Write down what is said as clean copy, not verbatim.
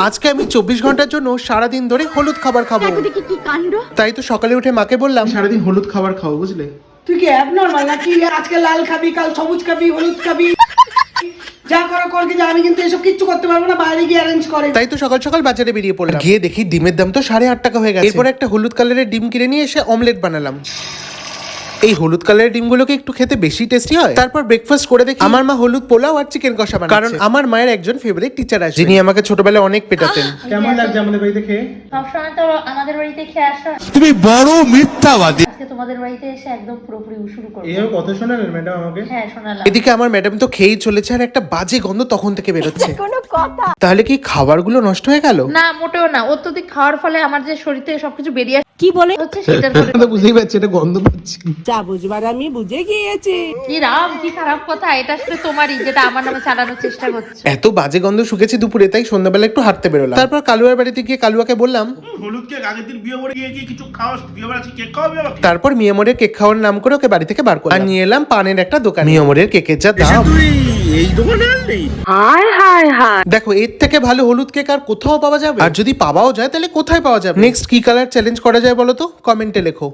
আজকে আমি 24 ঘন্টার জন্য সারাদিন ধরে হলুদ খাবার খাবো। তাই তো সকালে উঠে মাকে বললাম সারাদিন হলুদ খাবার খাও, বুঝলে? তুই কি অ্যাবনর্মাল নাকি? আজকে লাল খাবি, কাল সবুজ খাবি, হলুদ খাবি, যা করো করকে যা। আমি কিন্তু এসব কিচ্ছু করতে পারবো না, বাইরে গিয়ে অ্যারেঞ্জ করে। তাই তো সকাল সকাল বাজারে বেরিয়ে পড়লাম। গিয়ে দেখি ডিমের দাম তো 8.5 টাকা হয়ে গেছে। এরপর একটা হলুদ কালারের ডিম কিনে নিয়ে এসে অমলেট বানালাম। এই হলুদ কালারের ডিমগুলোকে একটু খেতে বেশি টেস্টি হয়। তারপর ব্রেকফাস্ট করে দেখি আমার মা হলুদ পোলাও আর চিকেন কষা বানাচ্ছে। কারণ আমার মায়ের একজন ফেভারিট টিচার আছে, যিনি আমাকে ছোটবেলায় অনেক পেটাতেন। কেমন লাগছে আমাদের বাড়িতে খেয়ে? সবসময় তো আমাদের বাড়িতে খেয়ে আসা, তুমি বড় মিথ্যাবাদী। আজকে তোমাদের বাড়িতে এসে একদম পুরোপুরি শুরু করবো। এই কথা শোনালেন ম্যাডাম আমাকে? হ্যাঁ শোনালাম। এদিকে আমার ম্যাডাম তো খেয়েই চলেছে আর একটা বাজে গন্ধ তখন থেকে বেরোচ্ছে। কোনো কথা। তাহলে কি খাবারগুলো নষ্ট হয়ে গেল? না মোটেও না, অত্যধিক খাওয়ার ফলে আমার যে শরীর থেকে সবকিছু বেরিয়ে কি বলে? হচ্ছে সেটার তো বুঝেই পাচ্ছি এটা গন্ধ পাচ্ছি। যা বুঝবার আমি বুঝে গিয়েছি। কি রাম, কি খারাপ কথা। এটা আসলে তোমারই, যেটা আমার নামে চালানোর চেষ্টা করছো। এত বাজে গন্ধ শুকেছে দুপুরে, তাই সন্ধ্যাবেলা একটু হাঁটতে বেরোলাম। তারপর কালুয়ার বাড়িতে গিয়ে কালুয়াকে বললাম হলুদ কেক আগের দিন বিয়ে করে গিয়ে কিছু খাওয়া, বিয়ে বাড়ি কেক খাওয়াবি আমাকে? তারপর মিয়ামরের কেক খাওয়ার নাম করে ওকে বাড়ি থেকে বার করলাম। আর নিয়ে এলাম পানের একটা দোকান। মিয়ামরের কেকের যা দাম, তুই এই দোকানে আনলি? দেখো এর থেকে ভালো হলুদ কেক আর কোথাও পাওয়া যাবে? আর যদি পাওয়াও যায় তাহলে কোথায় পাওয়া যাবে? নেক্সট কি কালার চ্যালেঞ্জ করা যায় বলো তো? কমেন্টে লেখো।